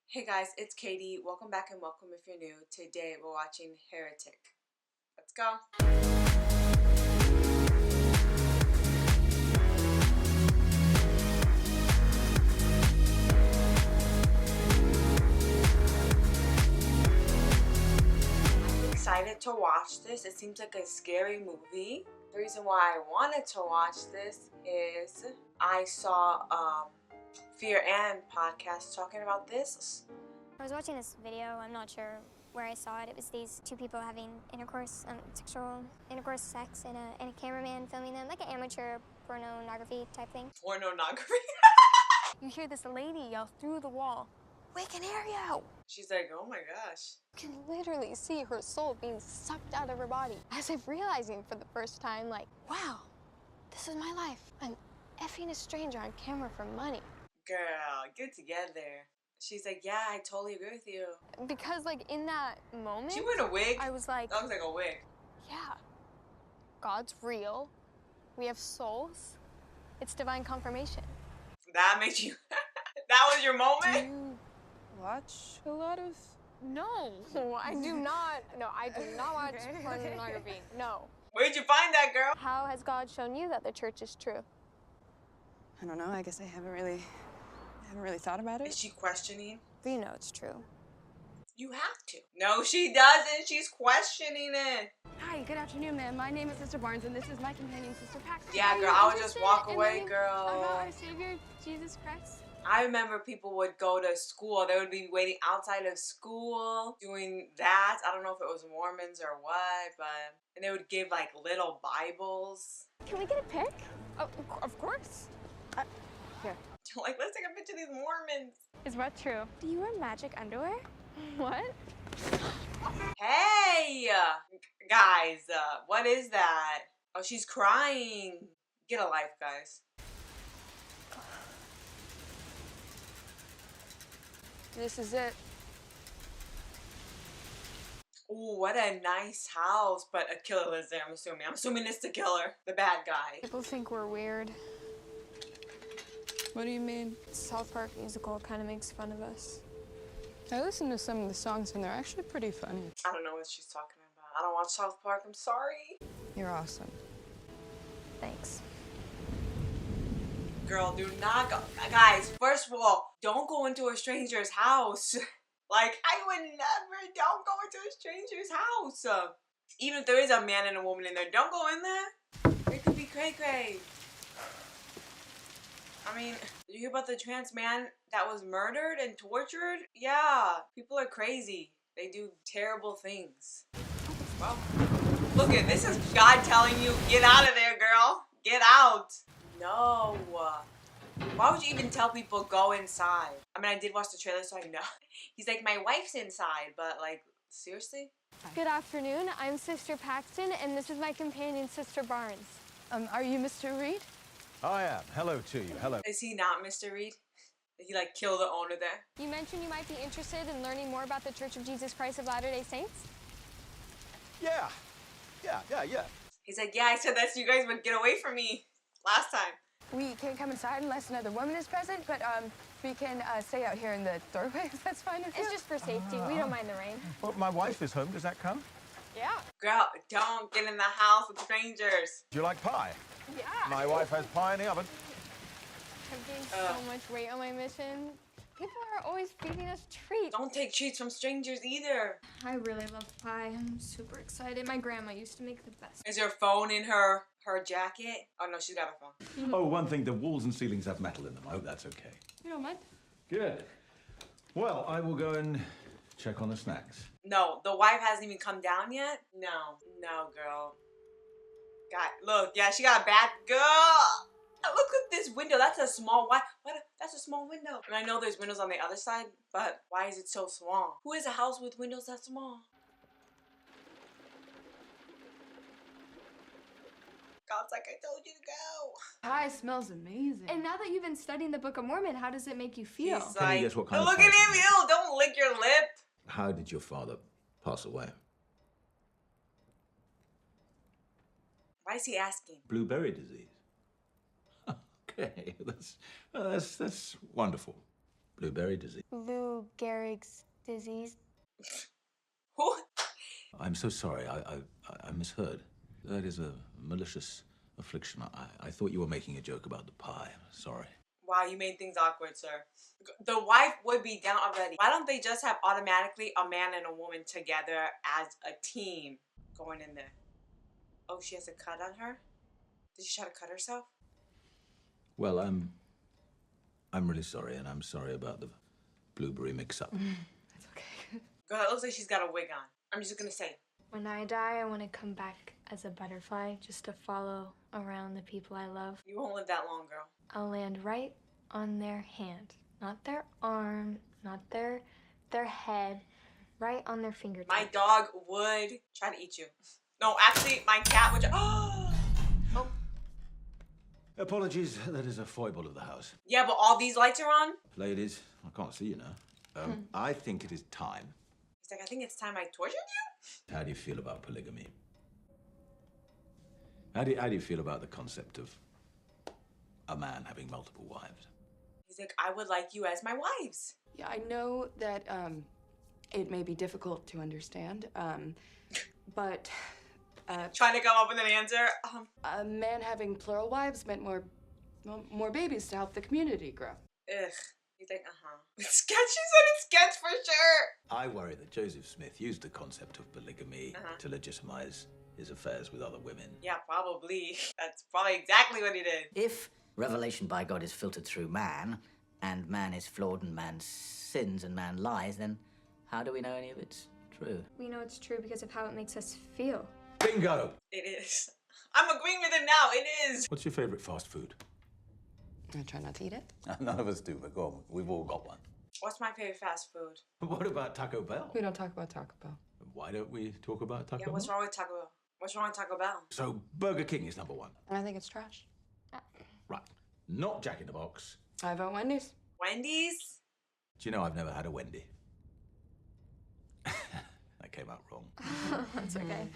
Hey guys, it's Katie. Welcome back and welcome if you're new. Today we're watching Heretic. Let's go. I'm excited to watch this. It seems like a scary movie. The reason why I wanted to watch this is I saw Fear and podcast talking about this. I was watching this video, I'm not sure where I saw it. It was these two people having intercourse, sexual intercourse, sex, and a cameraman filming them, like an amateur pornography type thing. Pornography? You hear this lady yell through the wall, "We can hear you!" She's like, oh my gosh. You can literally see her soul being sucked out of her body. As if realizing for the first time, like, wow, this is my life. I'm effing a stranger on camera for money. Girl, get together. She's like, yeah, I totally agree with you. Because, like, in that moment, She wore a wig. I was like, that was like a wig. yeah, God's real. We have souls. It's divine confirmation. That made you. That was your Do moment? you watch a lot of... No, I do not. No, I do not watch pornography. No. Where'd you find that, girl? How has God shown you that the church is true? I don't know, I guess I haven't really thought about Is it. she questioning? But you know it's true. You have to. No, she doesn't. She's questioning it. Hi, good afternoon, ma'am. My name is Sister Barnes, and this is my companion, Sister Paxton. Yeah, Are girl, you I would just interested walk in away, learning girl. About our Savior, Jesus Christ? I remember people would go to school. They would be waiting outside of school doing that. I don't know if it was Mormons or what, but... And they would give, like, little Bibles. Can we get a pic? Oh, of course. Here. Like, let's take a picture of these Mormons. Is what true? Do you wear magic underwear? What? Hey! Guys, what is that? Oh, she's crying. Get a life, guys. This is it. Ooh, what a nice house. But a killer lives there, I'm assuming. I'm assuming it's the killer. The bad guy. People think we're weird. What do you mean? South Park musical kind of makes fun of us. I listened to some of the songs and they're actually pretty funny. I don't know what she's talking about. I don't watch South Park. I'm sorry. You're awesome. Thanks. Girl, do not go. Guys, first of all, don't go into a stranger's house. Like, I would never. Don't go into a stranger's house. Even if there is a man and a woman in there, don't go in there. It could be cray-cray. I mean, did you hear about the trans man that was murdered and tortured? Yeah, people are crazy. They do terrible things. Well, look at this is God telling you, get out of there, girl. Get out. No. Why would you even tell people go inside? I mean, I did watch the trailer, so I know. He's like, my wife's inside, but like, seriously? Good afternoon. I'm Sister Paxton, and this is my companion, Sister Barnes. Are you Mr. Reed? I am. Hello to you. Hello. Is he not Mr. Reed? Did he like kill the owner there? You mentioned you might be interested in learning more about the Church of Jesus Christ of Latter-day Saints? Yeah. He's like, yeah, I said that so you guys would get away from me last time. We can't come inside unless another woman is present, but we can stay out here in the doorway if that's fine with you. It's just for safety. We don't mind the rain. Well, my wife is home. Does that count? Yeah. Girl, don't get in the house with strangers. Do you like pie? Yeah. My wife has pie in the oven. I'm gained so much weight on my mission. People are always feeding us treats. Don't take treats from strangers either. I really love pie. I'm super excited. My grandma used to make the best. Is your phone in her jacket? Oh no, she's got a phone. Oh, one thing. The walls and ceilings have metal in them. I hope that's okay. You don't mind? Good. Well, I will go and check on the snacks. No, the wife hasn't even come down yet? No, girl. God, look, yeah, she got a bad girl. Look at this window. That's a small that's a small window. And I know there's windows on the other side, but why is it so small? Who has a house with windows that small? God's like, I told you to go. Pie smells amazing. And now that you've been studying the Book of Mormon, how does it make you feel? He's Can you like, guess what kind of look pie at it him, is? ew, don't lick your lip. How did your father pass away? Why is he asking? Blueberry disease. Okay, that's wonderful. Blueberry disease. Lou Gehrig's disease. Who? I'm so sorry. I misheard. That is a malicious affliction. I thought you were making a joke about the pie. Sorry. Wow, you made things awkward, sir. The wife would be down already. Why don't they just have automatically a man and a woman together as a team going in there? Oh, she has a cut on her? Did she try to cut herself? Well, I'm really sorry, and I'm sorry about the blueberry mix-up. That's okay. Girl, it looks like she's got a wig on. I'm just gonna say. When I die, I want to come back as a butterfly just to follow around the people I love. You won't live that long, girl. I'll land right on their hand, not their arm, not their head, right on their fingertips. My dog would try to eat you. No, actually, my cat would. Oh. Apologies, that is a foible of the house. Yeah, but all these lights are on. Ladies, I can't see you now. I think it is time. He's like, I think it's time I tortured you. How do you feel about polygamy? How do you feel about the concept of a man having multiple wives? He's like, I would like you as my wives. Yeah, I know that it may be difficult to understand, but Trying to come up with an answer. a man having plural wives meant more babies to help the community grow. Ugh. He's like, Sketch, she said it's sketch for sure. I worry that Joseph Smith used the concept of polygamy to legitimize his affairs with other women. Yeah, probably. That's probably exactly what he did. If revelation by God is filtered through man, and man is flawed and man sins and man lies, then how do we know any of it's true? We know it's true because of how it makes us feel. Bingo! It is. I'm agreeing with him now. It is. What's your favorite fast food? I try not to eat it. None of us do, but go on. We've all got one. What's my favorite fast food? What about Taco Bell? We don't talk about Taco Bell. Why don't we talk about Taco Yeah, Bell? what's wrong with Taco Bell? What's wrong with Taco Bell? So Burger King is number one. I think it's trash. Right. Not Jack in the Box. I vote Wendy's. Wendy's? Do you know I've never had a Wendy? That came out wrong. That's okay.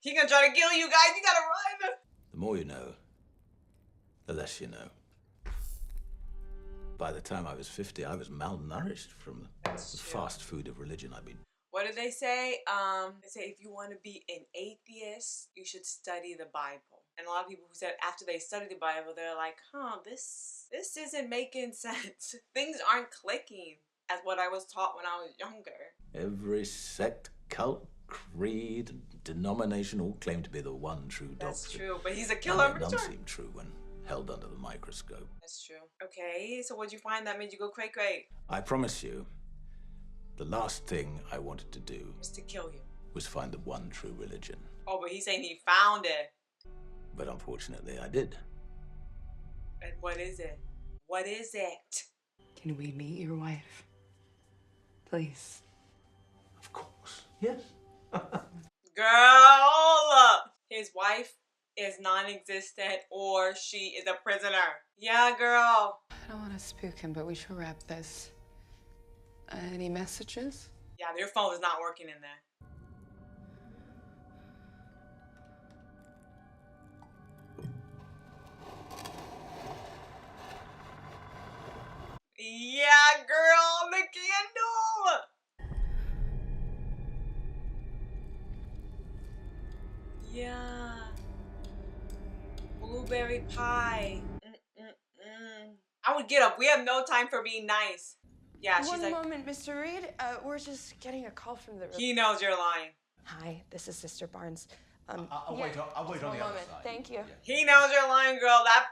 He gonna try to kill you guys. You gotta run. The more you know, the less you know. By the time I was 50, I was malnourished from the fast food of religion I've been. What did they say? They say if you want to be an atheist, you should study the Bible. And a lot of people who said after they studied the Bible, they're like, this isn't making sense. Things aren't clicking as what I was taught when I was younger. Every sect, cult, creed, and denomination all claim to be the one true doctrine. That's true, but he's a killer for None sure. seem true when held under the microscope. That's true. Okay, so what'd you find that made you go cray-cray? I promise you, the last thing I wanted to do Was to kill you. was find the one true religion. Oh, but he's saying he found it. But unfortunately, I did. And what is it? What is it? Can we meet your wife? Please. Of course. Yes. Girl! His wife is non-existent or she is a prisoner. Yeah, girl. I don't want to spook him, but we should wrap this. Any messages? Yeah, your phone is not working in there. Yeah, girl, the candle! Yeah. Blueberry pie. I would get up. We have no time for being nice. Yeah, she's One like, moment, Mr. Reed. We're just getting a call from the... he knows you're lying. Hi, this is Sister Barnes. I'll wait on the other side. Thank you. He knows you're lying, girl. That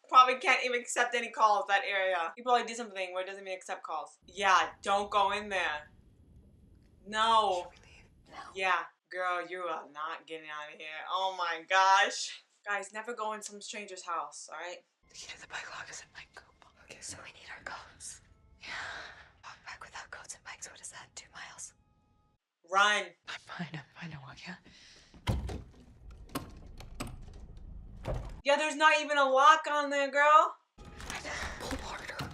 probably can't even accept any calls, that area. He probably did something where it doesn't even accept calls. Yeah, don't go in there. No. Yeah, girl, you are not getting out of here. Oh my gosh. Guys, never go in some stranger's house, alright? The key to the bike lock is in my coat. Okay, so we need our coats. Yeah. Walk back without coats and bikes. What is that? 2 miles? Run. I'm fine. I walk, yeah. Yeah, there's not even a lock on there, girl. Pull harder.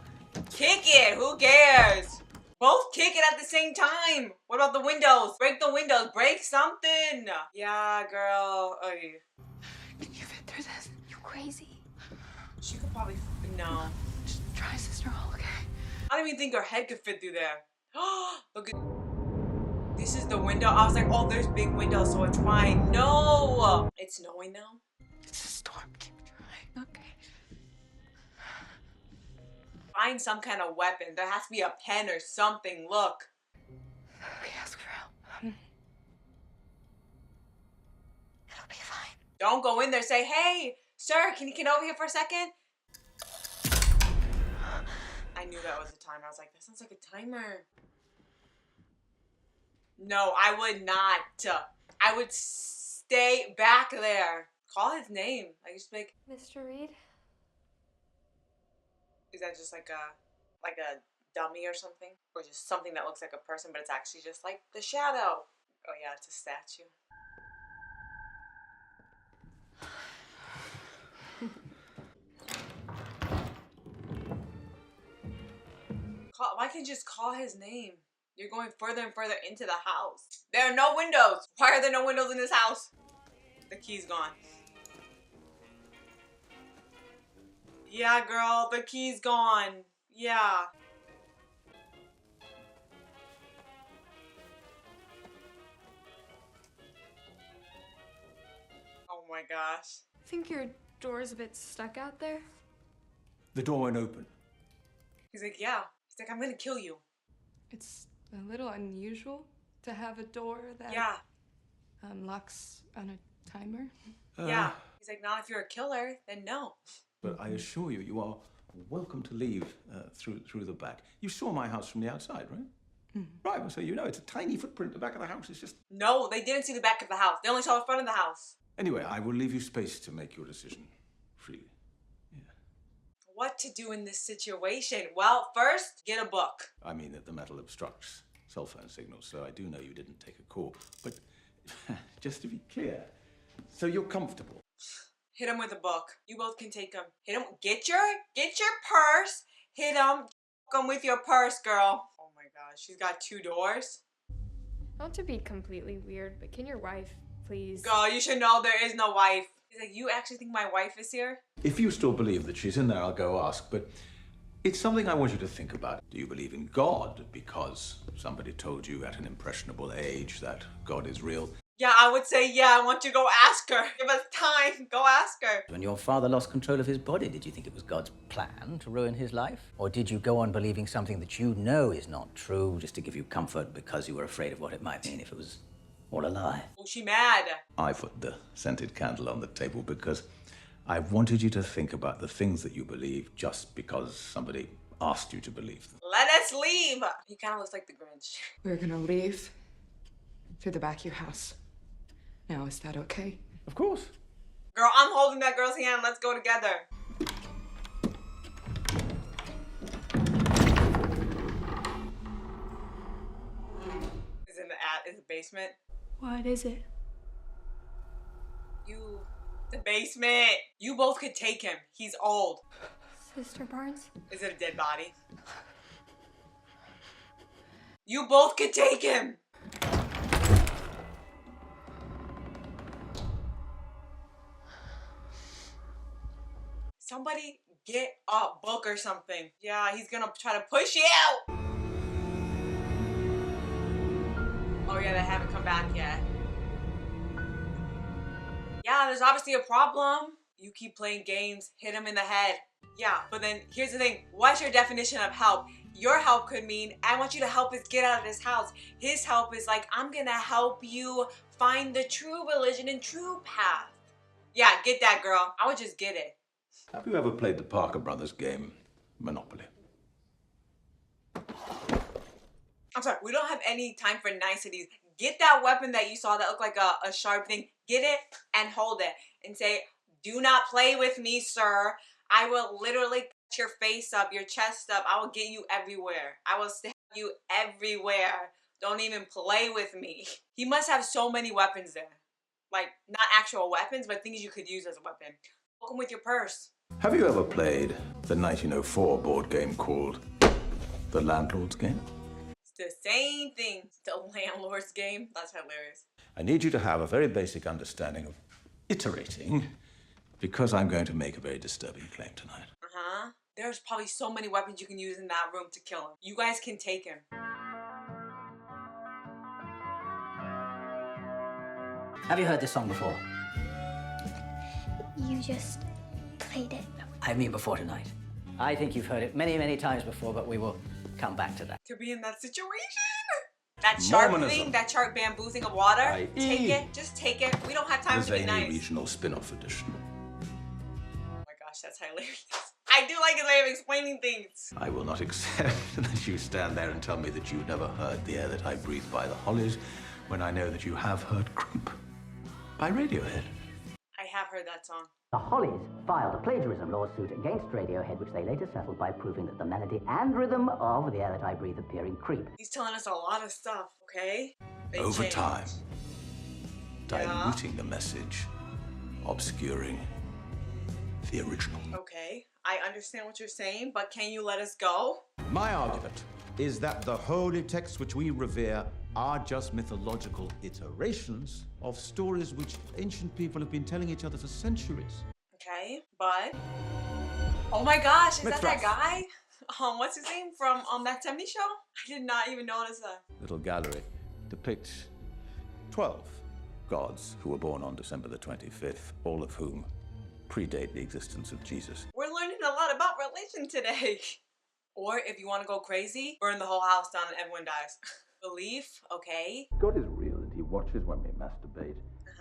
Kick it. Who cares? Both kick it at the same time. What about the windows? Break the windows. Break something. Yeah, girl. Oh, Can you fit through this? You're crazy. she could probably... No. Just try, sister. All okay. I don't even think her head could fit through there. Look at this is the window. I was like, oh, there's big windows, so it's fine. No! It's snowing now. It's a storm. Keep trying, okay? Find some kind of weapon. There has to be a pen or something. Look. Okay, ask for help. It'll be fine. Don't go in there. Say, hey, sir, can you get over here for a second? I knew that was a timer. I was like, that sounds like a timer. No, I would not. I would stay back there. Call his name. I just like, Mr. Reed? is that just like a dummy or something? Or just something that looks like a person, but it's actually just like the shadow. Oh yeah, it's a statue. Why can't you just call his name? You're going further and further into the house. There are no windows. Why are there no windows in this house? The key's gone. Yeah, girl, the key's gone. Yeah. Oh my gosh. Think your door's a bit stuck out there? The door won't open. He's like, yeah. He's like, I'm gonna kill you. It's a little unusual to have a door that Yeah. locks on a timer. Yeah. He's like, not if you're a killer, then no. But I assure you, you are welcome to leave through the back. You saw my house from the outside, right? Right, well, so you know it's a tiny footprint. The back of the house is just... No, they didn't see the back of the house. They only saw the front of the house. Anyway, I will leave you space to make your decision freely. What to do in this situation? Well, first, get a book. I mean that the metal obstructs cell phone signals, so I do know you didn't take a call. But just to be clear, so you're comfortable. Hit him with a book. You both can take him. Hit him. Get your purse. Hit him. Come with your purse, girl. Oh my gosh, she's got 2 doors. Not to be completely weird, but can your wife please? Girl, you should know there is no wife. He's like, you actually think my wife is here? If you still believe that she's in there, I'll go ask, but it's something I want you to think about. Do you believe in God because somebody told you at an impressionable age that God is real? Yeah, I would say, yeah, I want you to go ask her. Give us time. Go ask her. When your father lost control of his body, did you think it was God's plan to ruin his life? Or did you go on believing something that you know is not true just to give you comfort because you were afraid of what it might mean if it was all a lie? Oh, she mad. I put the scented candle on the table because I wanted you to think about the things that you believe just because somebody asked you to believe them. Let us leave. He kind of looks like the Grinch. We're gonna leave through the back of your house. Now, is that okay? Of course. Girl, I'm holding that girl's hand. Let's go together. Is it in the basement? What is it? The basement. You both could take him. He's old. Sister Barnes? Is it a dead body? You both could take him. Somebody get a book or something. Yeah, he's gonna try to push you out. Oh yeah, they haven't come back yet. Yeah, there's obviously a problem. You keep playing games, hit him in the head. Yeah, but then here's the thing. What's your definition of help? Your help could mean, I want you to help us get out of this house. His help is like, I'm gonna help you find the true religion and true path. Yeah, get that, girl. I would just get it. Have you ever played the Parker Brothers game, Monopoly? I'm sorry, we don't have any time for niceties. Get that weapon that you saw that looked like a sharp thing. Get it and hold it and say, do not play with me, sir. I will literally cut your face up, your chest up. I will get you everywhere. I will stab you everywhere. Don't even play with me. He must have so many weapons there. Like, not actual weapons, but things you could use as a weapon. Welcome with your purse. Have you ever played the 1904 board game called The Landlord's Game? It's the same thing. It's the landlord's game. That's hilarious. I need you to have a very basic understanding of iterating because I'm going to make a very disturbing claim tonight. There's probably so many weapons you can use in that room to kill him. You guys can take him. Have you heard this song before? You just played it. I mean before tonight. I think you've heard it many, many times before, but we will come back to that. To be in that situation. That shark Mormonism. thing, that shark bamboozling of water. I.e. Take it. Just take it. We don't have time The to be zany nice. regional spin-off edition. Oh my gosh, that's hilarious. I do like his way of explaining things. I will not accept that you stand there and tell me that you never heard The Air That I Breathe by the Hollies, when I know that you have heard Creep by Radiohead. I have heard that song. The Hollies filed a plagiarism lawsuit against Radiohead, which they later settled by proving that the melody and rhythm of The Air That I Breathe appear in Creep. He's telling us a lot of stuff, okay? They Over changed. time, diluting the message, obscuring the original. Okay, I understand what you're saying, but can you let us go? My argument is that the holy texts which we revere are just mythological iterations of stories which ancient people have been telling each other for centuries. Okay, but... Oh my gosh, is that Macbeth. guy? What's his name from that 70s show? I did not even notice that. Little gallery depicts 12 gods who were born on December the 25th, all of whom predate the existence of Jesus. We're learning a lot about religion today. Or if you want to go crazy, burn the whole house down and everyone dies. Belief, okay. God is real and he watches when we masturbate.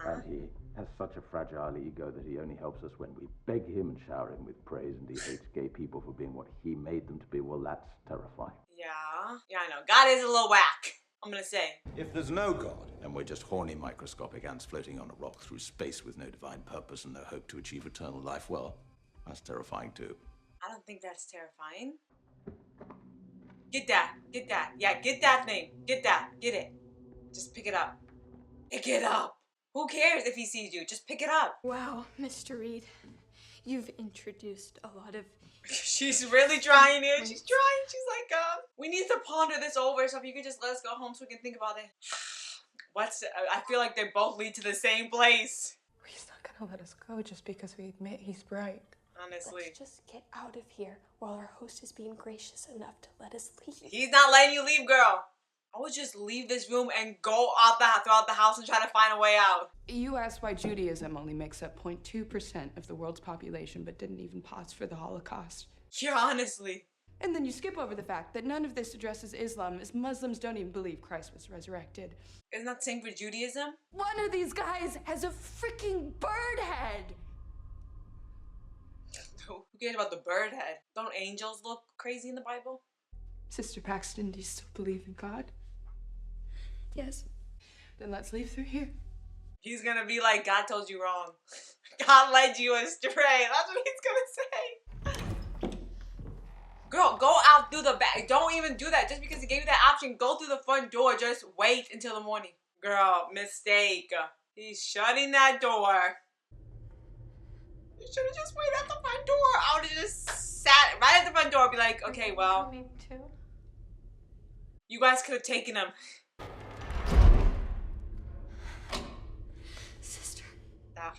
And he has such a fragile ego that he only helps us when we beg him and shower him with praise, and he hates gay people for being what he made them to be. Well, that's terrifying. Yeah, I know. God is a little whack, I'm gonna say. If there's no God, and we're just horny microscopic ants floating on a rock through space with no divine purpose and no hope to achieve eternal life, well, that's terrifying too. I don't think that's terrifying. Get that. Yeah, get that thing. Get it. Just pick it up. Pick it up. Who cares if he sees you? Just pick it up. Wow, Mr. Reed, you've introduced a lot of... She's really trying it. She's trying. She's like, we need to ponder this over, so if you could just let us go home so we can think about it. I feel like they both lead to the same place. He's not gonna let us go just because we admit he's right. Honestly. Let's just get out of here while our host is being gracious enough to let us leave. He's not letting you leave, girl. I would just leave this room and go out throughout the house and try to find a way out. You asked why Judaism only makes up 0.2% of the world's population, but didn't even pause for the Holocaust. Yeah, honestly. And then you skip over the fact that none of this addresses Islam, as Muslims don't even believe Christ was resurrected. Isn't that same for Judaism? One of these guys has a freaking bird head! Who cares about the bird head? Don't angels look crazy in the Bible? Sister Paxton, do you still believe in God? Yes. Then let's leave through here. He's gonna be like, God told you wrong. God led you astray. That's what he's gonna say. Girl, go out through the back. Don't even do that. Just because he gave you that option, go through the front door. Just wait until the morning. Girl, mistake. He's shutting that door. You should have just waited at the front door. I would have just sat right at the front door and be like, okay, well, Me too. you guys could have taken him. Sister. Ugh.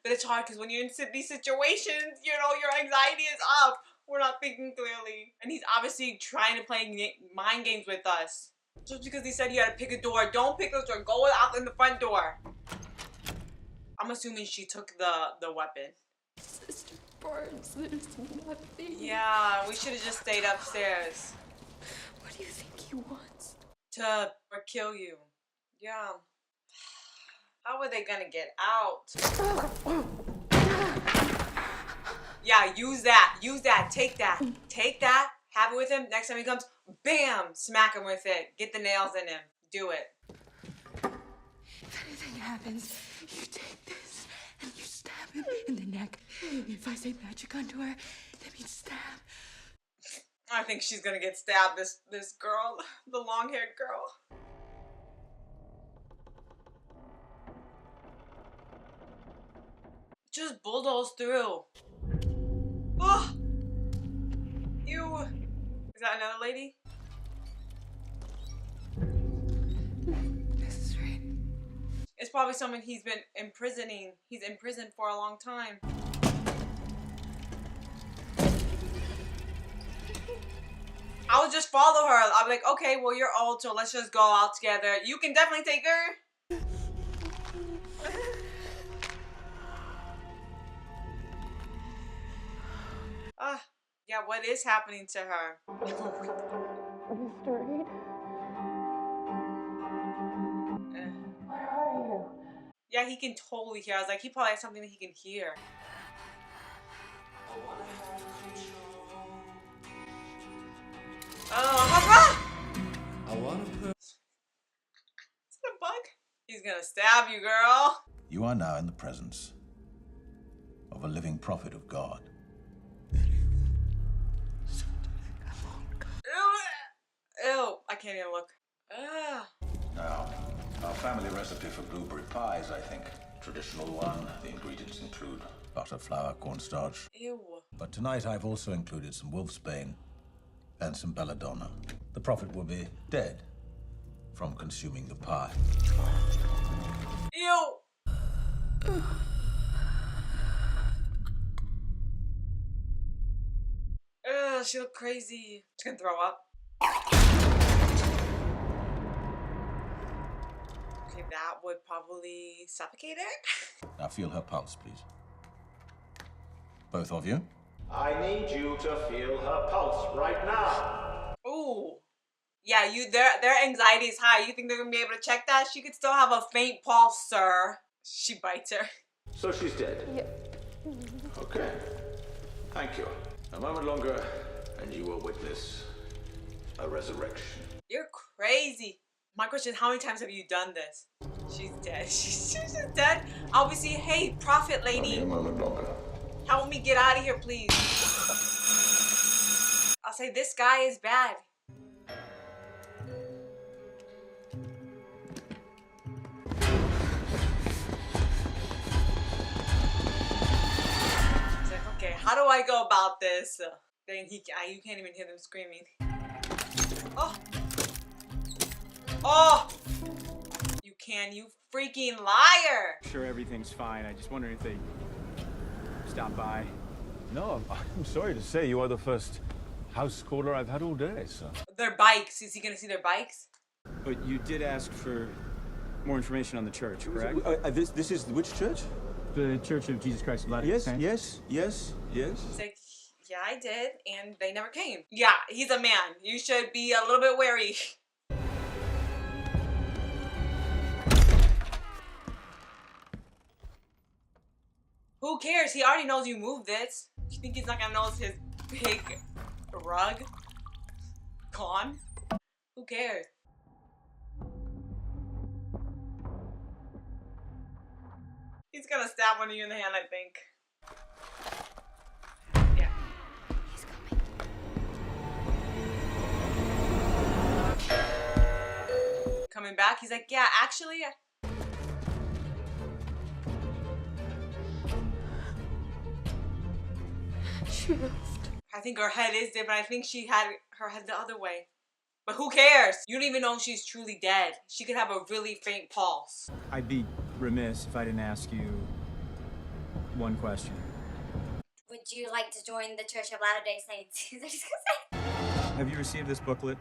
But it's hard because when you're in these situations, you know, your anxiety is up. We're not thinking clearly. And he's obviously trying to play mind games with us. Just because he said you had to pick a door, don't pick the door. Go out in the front door. I'm assuming she took the weapon. Sister Barnes, there's nothing. Yeah, we should have just stayed upstairs. What do you think he wants? Or kill you. Yeah. How are they gonna get out? Yeah, use that. Use that. Take that. Take that. Have it with him. Next time he comes, bam! Smack him with it. Get the nails in him. Do it. If anything happens, you take this and you stab him in the neck. If I say magic underwear, that means stab. I think she's gonna get stabbed, this girl. The long-haired girl. Just bulldoze through. Oh! Ew. Is that another lady? This is right. It's probably someone he's been imprisoning. He's imprisoned for a long time. I would just follow her. I'll be like, okay, well, you're old, so let's just go out together. You can definitely take her. Yeah, what is happening to her? Mr. Reed? Where are you? Yeah, he can totally hear. I was like, he probably has something that he can hear. Oh, I want to. is it a bug? He's gonna stab you, girl. You are now in the presence of a living prophet of God. Ew, I can't even look. Now, our family recipe for blueberry pie is, I think, traditional one. The ingredients include butter, flour, cornstarch. Ew. But tonight I've also included some wolfsbane and some belladonna. The prophet will be dead from consuming the pie. Ew. Ugh, she looked crazy. She's gonna throw up. Okay, that would probably suffocate it. Now feel her pulse, please. Both of you. I need you to feel her pulse right now. Ooh. Yeah, their anxiety is high. You think they're gonna be able to check that? She could still have a faint pulse, sir. She bites her. So she's dead? Yeah. Okay. Thank you. A moment longer, and you will witness a resurrection. You're crazy. My question is, how many times have you done this? She's dead. She's just dead. Obviously, hey, prophet lady. Only a moment longer. Help me get out of here, please. I'll say this guy is bad. He's like, okay, how do I go about this? Then you can't even hear them screaming. Oh. Oh. You can, you freaking liar. Sure, everything's fine. I just wondered if they stop by. No, I'm sorry to say you are the first house caller I've had all day, sir. Their bikes. Is he gonna see their bikes? But you did ask for more information on the church, correct? This is which church? The Church of Jesus Christ of Latter-day Saints. Yes. He's like, yeah, I did, and they never came. Yeah, he's a man. You should be a little bit wary. Who cares? He already knows you moved this. You think he's not gonna notice his big rug? Gone? Who cares? He's gonna stab one of you in the hand, I think. Yeah. He's coming. Coming back, he's like, yeah, actually. She moved. I think her head is different. I think she had her head the other way. But who cares? You don't even know if she's truly dead. She could have a really faint pulse. I'd be remiss if I didn't ask you one question. Would you like to join the Church of Latter-day Saints? Is that just gonna say? Have you received this booklet?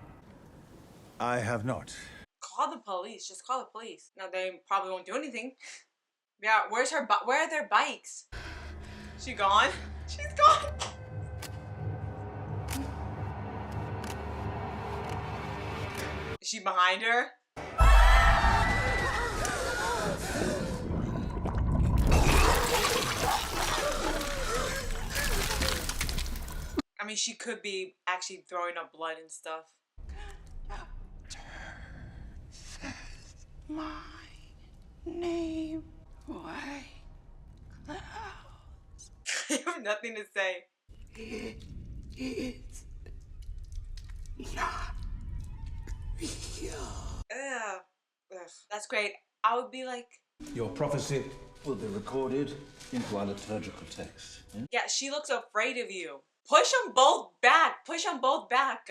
I have not. Call the police. Just call the police. Now they probably won't do anything. Yeah, where are their bikes? She gone? She's gone. Is she behind her? I mean, she could be actually throwing up blood and stuff. My name, White Clouds. I have nothing to say. It is not real. Ugh. That's great. I would be like, Your prophecy will be recorded into our liturgical text. yeah, she looks afraid of you. Push them both back. Push them both back.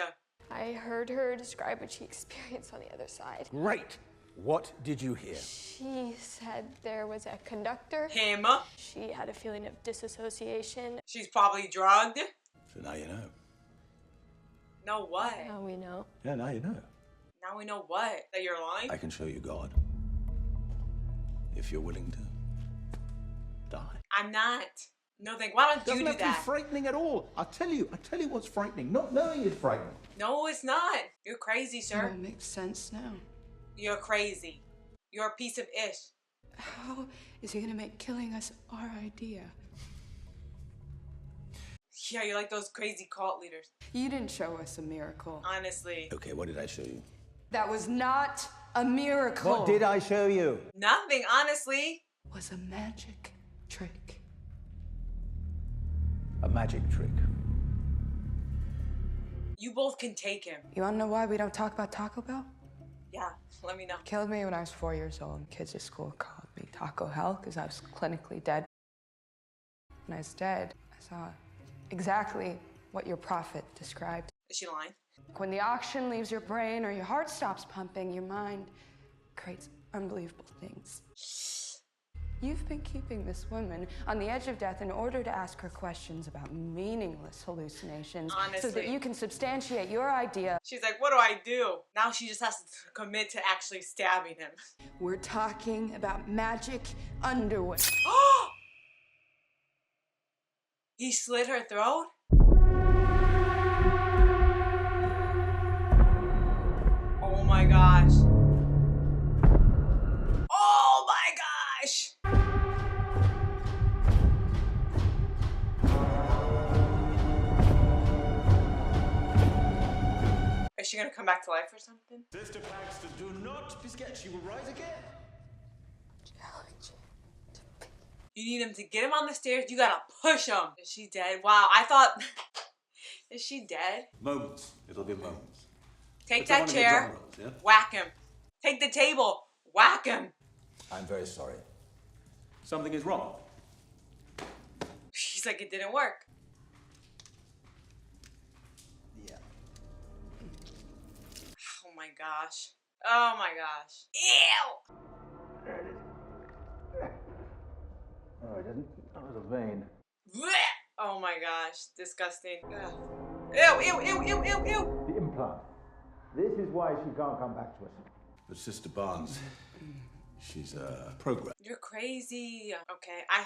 I heard her describe what she experienced on the other side. Great. What did you hear? She said there was a conductor. Him. She had a feeling of disassociation. She's probably drugged. So now you know. No what? Now we know. Yeah, now you know. Now we know what? That you're lying? I can show you God. If you're willing to die. I'm not. No, thank. Why don't Doesn't you do have to be that? frightening at all. I tell you what's frightening. Not knowing is frightening. No, it's not. You're crazy, It sir. all makes sense now. You're crazy. You're a piece of ish. How is he gonna make killing us our idea? Yeah, you're like those crazy cult leaders. You didn't show us a miracle. Honestly. Okay, what did I show you? That was not a miracle. What did I show you? Nothing, honestly. It was a magic trick. A magic trick. You both can take him. You wanna know why we don't talk about Taco Bell? Yeah, let me know. Killed me when I was 4 years old. Kids at school called me Taco Hell because I was clinically dead. When I was dead, I saw exactly what your prophet described. Is she lying? When the oxygen leaves your brain or your heart stops pumping, your mind creates unbelievable things. You've been keeping this woman on the edge of death in order to ask her questions about meaningless hallucinations so that Honestly. you can substantiate your idea. She's like, what do I do? Now she just has to commit to actually stabbing him. We're talking about magic underwear. He slit her throat? Oh my gosh. Oh my gosh! Is she gonna come back to life or something? Sister Baxter, do not be scared. She will rise again. You need him to get him on the stairs. You gotta push him. Is she dead? Wow, I thought... Is she dead? Moments. It'll be moments. Take But I that wanna get chair, drum rolls, yeah? whack him. Take the table, whack him. I'm very sorry. Something is wrong. She's like, it didn't work. Yeah. Oh my gosh. Oh my gosh. Ew! Oh, it isn't. That was a vein. Blech! Oh my gosh. Disgusting. Ugh. Ew, ew, ew, ew, ew, ew. The implant. This is why she can't come back to us. But Sister Barnes, she's a program. You're crazy. Okay, I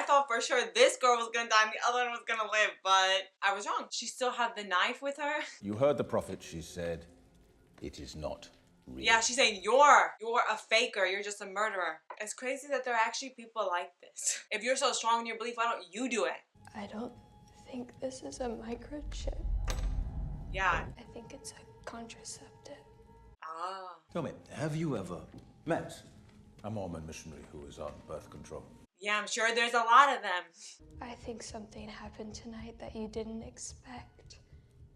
thought for sure this girl was gonna die and the other one was gonna live, but I was wrong. She still had the knife with her. You heard the prophet. She said, it is not real. Yeah, she's saying you're a faker. You're just a murderer. It's crazy that there are actually people like this. If you're so strong in your belief, why don't you do it? I don't think this is a microchip. Yeah. I think it's a contraceptive. Ah. Tell me, have you ever met a Mormon missionary who was on birth control? Yeah, I'm sure there's a lot of them. I think something happened tonight that you didn't expect.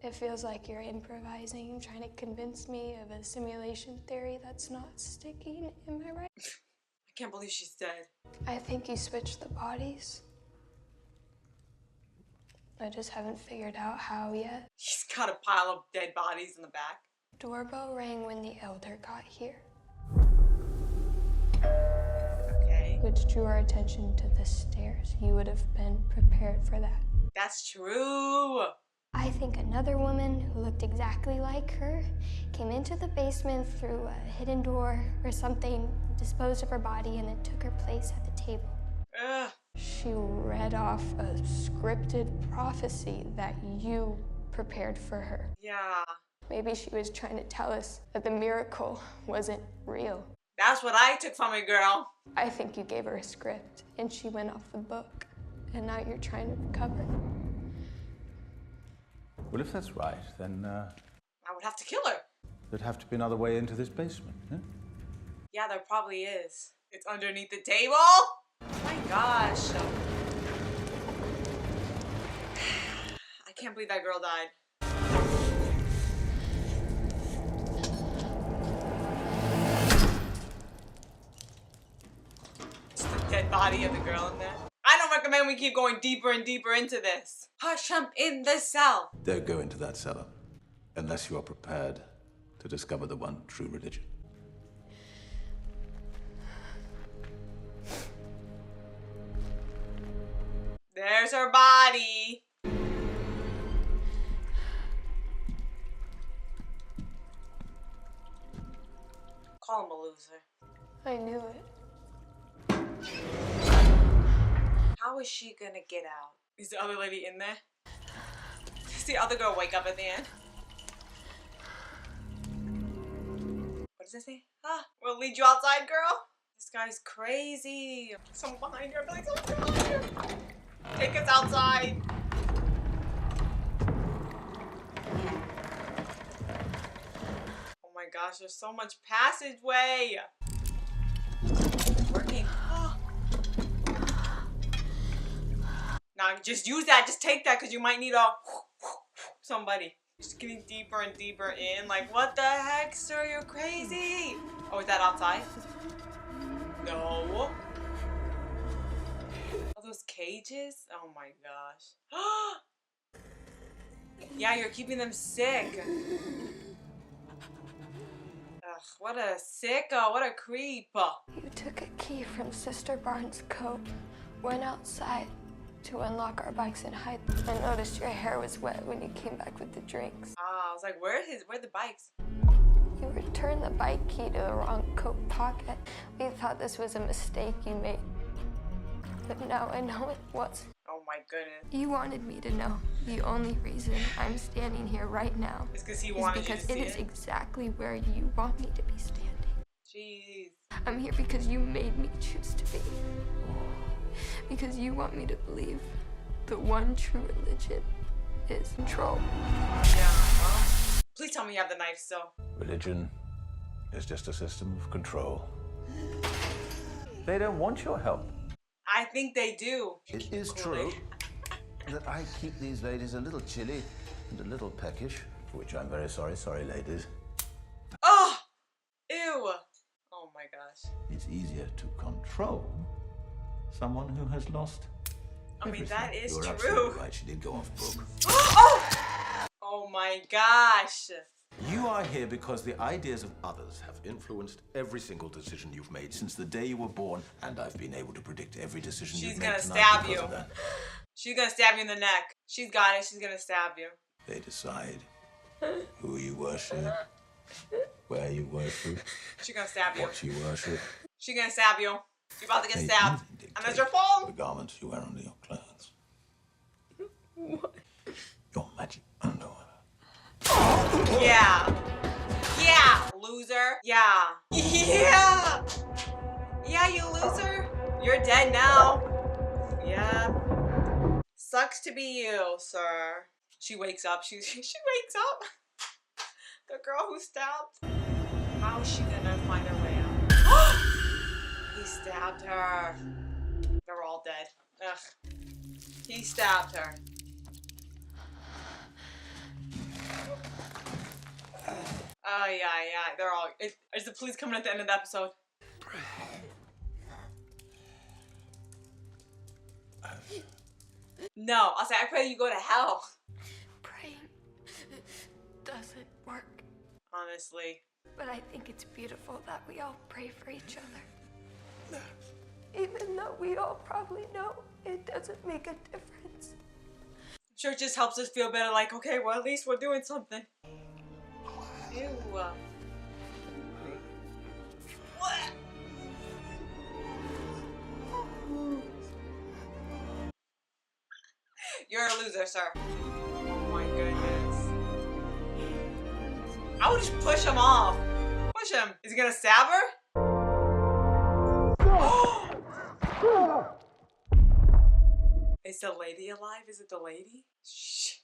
It feels like you're improvising, trying to convince me of a simulation theory that's not sticking. Am I right? I can't believe she's dead. I think you switched the bodies. I just haven't figured out how yet. He's got a pile of dead bodies in the back. Doorbell rang when the elder got here. Okay. Which drew our attention to the stairs. You would have been prepared for that. That's true. I think another woman who looked exactly like her came into the basement through a hidden door or something, disposed of her body, and then took her place at the table. Ugh. She read off a scripted prophecy that you prepared for her. Yeah. Maybe she was trying to tell us that the miracle wasn't real. That's what I took from it, girl. I think you gave her a script and she went off the book, and now you're trying to recover. Well, if that's right, then I would have to kill her. there'd have to be another way into this basement, huh? Yeah, there probably is. It's underneath the table. Oh my gosh. I can't believe that girl died. It's the dead body of the girl in there. I don't recommend we keep going deeper and deeper into this. Hush him in the cell. Don't go into that cellar unless you are prepared to discover the one true religion. There's her body. call him a loser. I knew it. How is she gonna get out? Is the other lady in there? Does the other girl wake up at the end? What does it say? Ah, we'll lead you outside, girl. This guy's crazy. Someone behind her. Like, someone behind her. Take us outside. Oh my gosh, there's so much passageway. It's working. Now just use that. Just take that because you might need somebody. Just getting deeper and deeper in. Like, what the heck, sir? You're crazy. Oh, is that outside? No. Are those cages? Oh my gosh. Yeah, you're keeping them sick. Ugh, what a sicko. What a creep. You took a key from Sister Barnes' coat, went outside to unlock our bikes and hide. I noticed your hair was wet when you came back with the drinks. I was like, where are the bikes? You returned the bike key to the wrong coat pocket. We thought this was a mistake you made. But now I know it was. Oh my goodness. You wanted me to know. The only reason I'm standing here right now It's because he is wanted you because to see it is exactly where you want me to be standing. Jeez. I'm here because you made me choose to be. Because you want me to believe the one true religion is control. Yeah, well, please tell me you have the knife still. Religion is just a system of control. They don't want your help. I think they do. It is true that I keep these ladies a little chilly and a little peckish, For which I'm very sorry. Sorry, ladies. Oh! Ew! Oh my gosh. it's easier to control someone who has lost I mean, that is You're true. absolutely right. She did go off book. Oh! Oh my gosh. You are here because the ideas of others have influenced every single decision you've made since the day you were born, and I've been able to predict every decision She's you've made gonna tonight stab because you. of that. She's gonna stab you in the neck. She's got it. She's gonna stab you. They decide who you worship, where you worship, She's gonna stab you. what you worship, She's gonna stab you. You're about to get Hey, stabbed. you And that's your phone. the garments you wear under your clothes. What? Your magic underwear. Yeah. Yeah, loser. Yeah. Yeah. Yeah, you loser. You're dead now. Yeah. Sucks to be you, sir. She wakes up. She wakes up. The girl who stabbed. How is she gonna find her way out? He stabbed her. They're all dead. Ugh. He stabbed her. Oh, yeah. They're all... Is the police coming at the end of the episode? No. I'll say, I pray you go to hell. Praying doesn't work. Honestly. But I think it's beautiful that we all pray for each other. Even though we all probably know it doesn't make a difference. I'm sure it just helps us feel better, like, okay, well, at least we're doing something. Ew. What? You're a loser, sir. Oh my goodness. I would just push him off. Push him. Is he gonna stab her? Is the lady alive? Is it the lady? Shh.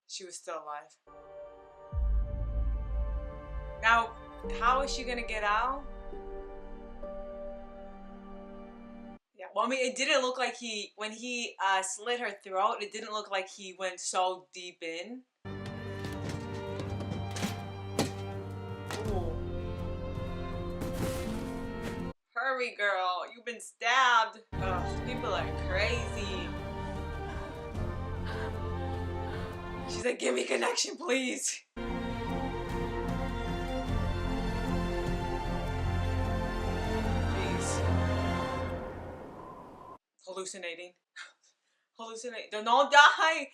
She was still alive. Now, how is she gonna get out? Yeah, well, I mean, it didn't look like when he slit her throat, it didn't look like he went so deep in. Ooh. Hurry, girl, you've been stabbed. Ugh, people are crazy. She's like, give me connection, please. Jeez. Hallucinating. Hallucinating. Don't die.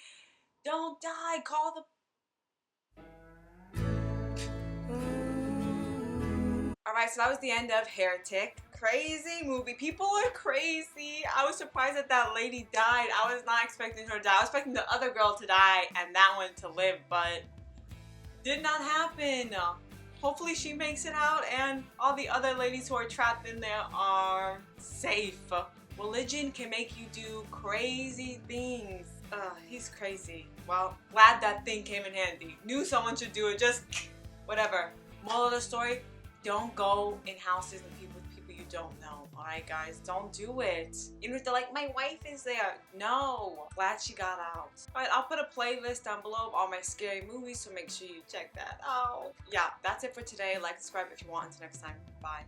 Don't die. Call the... Alright, so that was the end of Heretic. Crazy movie. People are crazy. I was surprised that that lady died. I was not expecting her to die. I was expecting the other girl to die and that one to live, but did not happen. Hopefully she makes it out and all the other ladies who are trapped in there are safe. Religion can make you do crazy things. He's crazy. Well, glad that thing came in handy. Knew someone should do it, just whatever. Moral of the story, don't go in houses and people with people you don't know. Alright guys, don't do it. Even if they're like, my wife is there. No. Glad she got out. Alright, I'll put a playlist down below of all my scary movies, so make sure you check that out. Yeah, that's it for today. Like, subscribe if you want. Until next time. Bye.